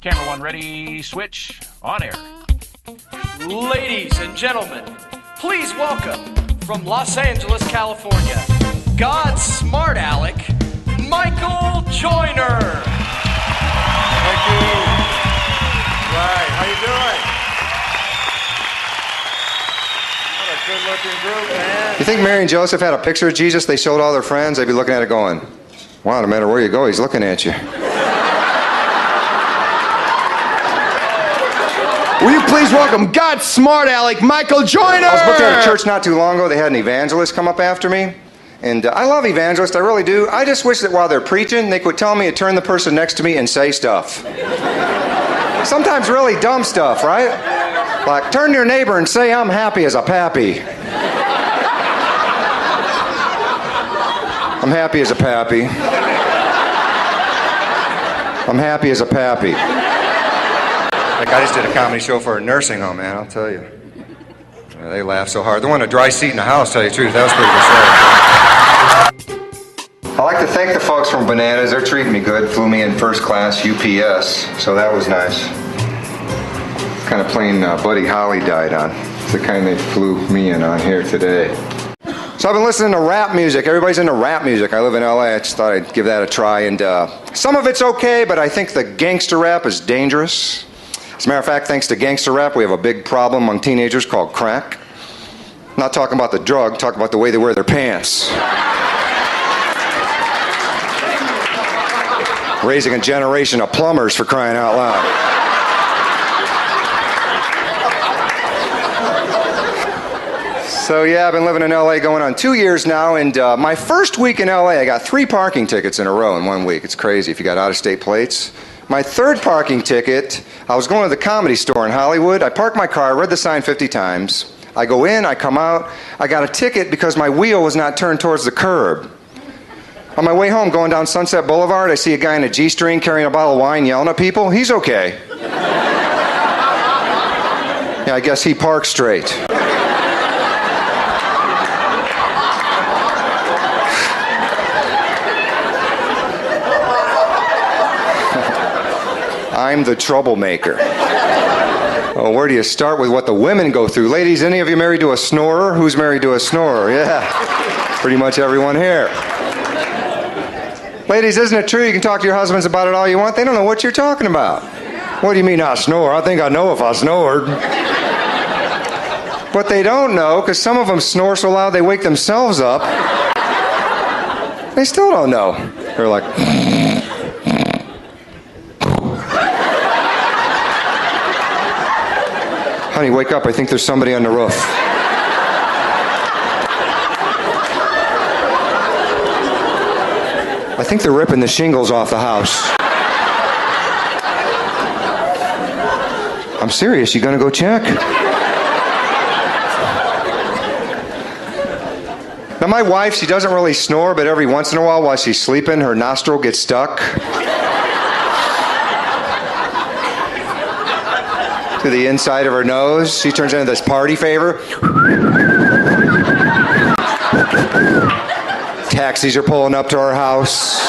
Camera one ready, switch, on air. Ladies and gentlemen, please welcome from Los Angeles, California, God's smart aleck, Michael Joyner. Thank you. Right, how you doing? What a good-looking group, man. You think Mary and Joseph had a picture of Jesus they showed all their friends? They'd be looking at it going, wow, no matter where you go, he's looking at you. Will you please welcome God's smart aleck, Michael Joyner? I was booked at a church not too long ago. They had an evangelist come up after me. And I love evangelists, I really do. I just wish that while they're preaching, they quit telling me to turn the person next to me and say stuff. Sometimes really dumb stuff, right? Like, turn to your neighbor and say, I'm happy as a pappy. I'm happy as a pappy. I'm happy as a pappy. Like, I just did a comedy show for a nursing home, man, I'll tell you. They laugh so hard. They want a dry seat in the house, tell you the truth. That was pretty good show. I'd like to thank the folks from Bananas. They're treating me good. Flew me in first class UPS, so that was nice. Kind of plane Buddy Holly died on. It's the kind they flew me in on here today. So I've been listening to rap music. Everybody's into rap music. I live in LA. I just thought I'd give that a try. And some of it's okay, but I think the gangster rap is dangerous. As a matter of fact, thanks to gangster rap, we have a big problem among teenagers called crack. I'm not talking about the drug, talking about the way they wear their pants. Raising a generation of plumbers, for crying out loud. So yeah, I've been living in LA going on 2 years now, and my first week in LA, I got 3 parking tickets in a row in 1 week. It's crazy if you got out-of-state plates. My third parking ticket, I was going to the Comedy Store in Hollywood. I parked my car, read the sign 50 times. I go in, I come out. I got a ticket because my wheel was not turned towards the curb. On my way home, going down Sunset Boulevard, I see a guy in a G-string carrying a bottle of wine yelling at people. He's okay. Yeah, I guess he parked straight. I'm the troublemaker. Oh, where do you start with what the women go through? Ladies, any of you married to a snorer? Who's married to a snorer? Yeah, pretty much everyone here. Ladies, isn't it true you can talk to your husbands about it all you want? They don't know what you're talking about. What do you mean I snore? I think I know if I snored. But they don't know, because some of them snore so loud they wake themselves up. They still don't know. They're like... Honey, wake up. I think there's somebody on the roof. I think they're ripping the shingles off the house. I'm serious. You gonna go check? Now, my wife, she doesn't really snore, but every once in a while she's sleeping, her nostril gets stuck to the inside of her nose. She turns into this party favor. Taxis are pulling up to our house.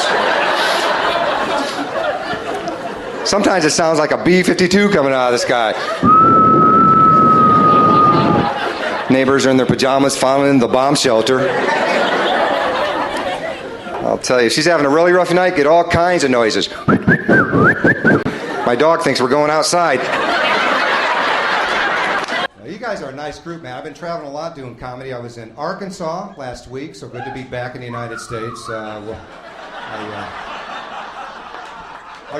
Sometimes it sounds like a B-52 coming out of the sky. Neighbors are in their pajamas following the bomb shelter. I'll tell you, if she's having a really rough night, get all kinds of noises. My dog thinks we're going outside. You guys are a nice group, man. I've been traveling a lot doing comedy. I was in Arkansas last week, so good to be back in the United States. Are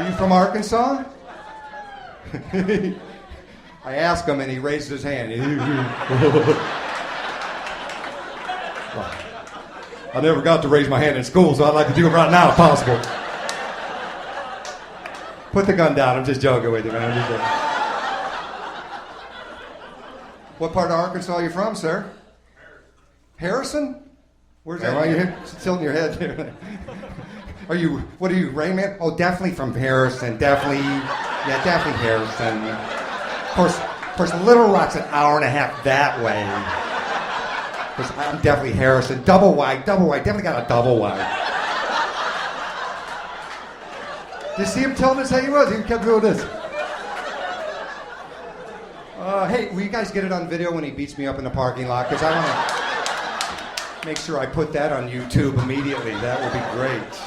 you from Arkansas? I asked him, and he raised his hand. I never got to raise my hand in school, so I'd like to do it right now if possible. Put the gun down. I'm just joking with you, man. I'm just joking. What part of Arkansas are you from, sir? Harrison? Where's that? Why are you tilting your head there? What are you, Rain Man? Oh, definitely from Harrison. Definitely Harrison. Of course, Little Rock's an hour and a half that way. Of course, I'm definitely Harrison. Double wide. Definitely got a double wide. Did you see him telling us how he was? He kept doing this. Hey, will you guys get it on video when he beats me up in the parking lot? Because I want to make sure I put that on YouTube immediately. That would be great.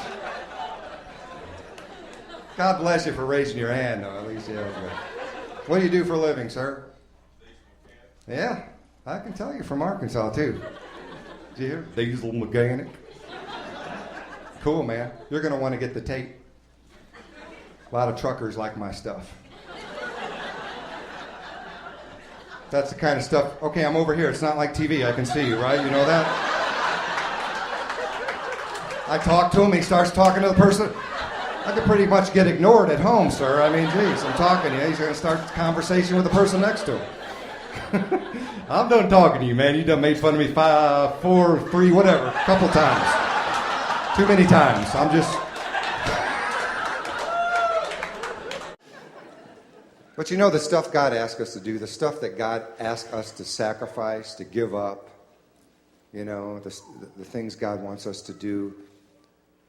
God bless you for raising your hand, though. At least, yeah. What do you do for a living, sir? Yeah, I can tell you're from Arkansas, too. Did you hear? Diesel mechanic. Cool, man. You're going to want to get the tape. A lot of truckers like my stuff. That's the kind of stuff. Okay, I'm over here. It's not like TV. I can see you, right? You know that? I talk to him. He starts talking to the person. I could pretty much get ignored at home, sir. I mean, geez, I'm talking to you. He's going to start the conversation with the person next to him. I'm done talking to you, man. You done made fun of me 5, 4, 3, whatever, a couple times. Too many times. I'm just... But you know, the stuff God asks us to do, the stuff that God asks us to sacrifice, to give up, you know, the things God wants us to do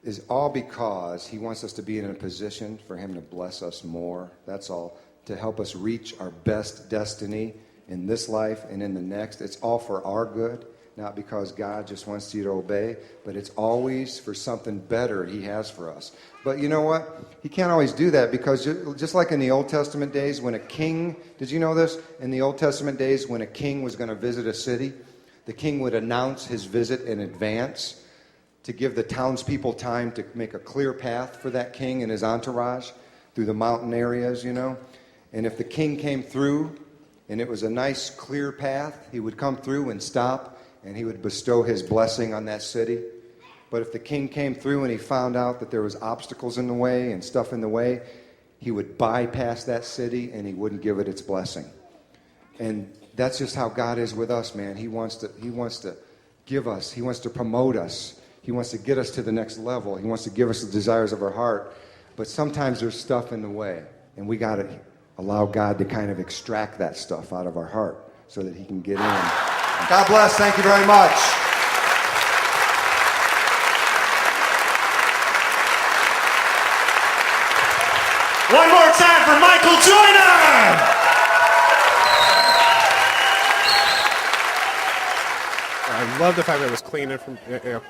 is all because he wants us to be in a position for him to bless us more. That's all. To help us reach our best destiny in this life and in the next. It's all for our good, not because God just wants you to obey, but it's always for something better he has for us. But you know what? He can't always do that because just like in the Old Testament days when a king, did you know this? In the Old Testament days when a king was going to visit a city, the king would announce his visit in advance to give the townspeople time to make a clear path for that king and his entourage through the mountain areas, you know. And if the king came through and it was a nice clear path, he would come through and stop and he would bestow his blessing on that city. But if the king came through and he found out that there was obstacles in the way and stuff in the way, he would bypass that city and he wouldn't give it its blessing. And that's just how God is with us, man. He wants to give us, he wants to promote us. He wants to get us to the next level. He wants to give us the desires of our heart. But sometimes there's stuff in the way. And we got to allow God to kind of extract that stuff out of our heart so that he can get in. God bless. Thank you very much. One more time for Michael Joyner! I love the fact that it was clean and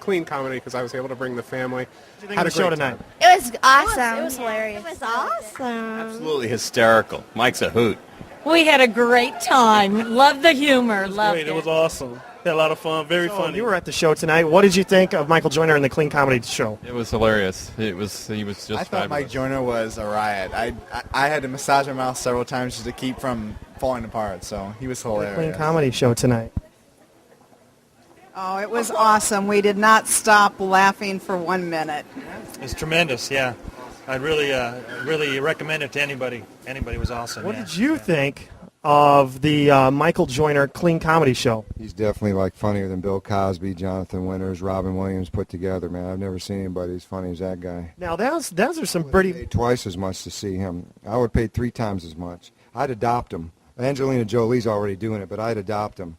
clean comedy because I was able to bring the family. What do you think of the show tonight? It was awesome. It was hilarious. It was awesome. Absolutely hysterical. Mike's a hoot. We had a great time. Loved the humor. Loved it. It was awesome. Had a lot of fun. Very funny. You were at the show tonight. What did you think of Michael Joyner and the Clean Comedy Show? It was hilarious. He was just I thought fabulous. Mike Joyner was a riot. I had to massage my mouth several times just to keep from falling apart. So he was hilarious. Clean Comedy Show tonight. Oh, it was awesome. We did not stop laughing for 1 minute. It's tremendous, yeah. I'd really recommend it to anybody. Anybody was awesome. What did you think of the Michael Joyner Clean Comedy Show? He's definitely like funnier than Bill Cosby, Jonathan Winters, Robin Williams put together, man. I've never seen anybody as funny as that guy. Now, those are some pretty... Paid twice as much to see him. I would pay 3 times as much. I'd adopt him. Angelina Jolie's already doing it, but I'd adopt him.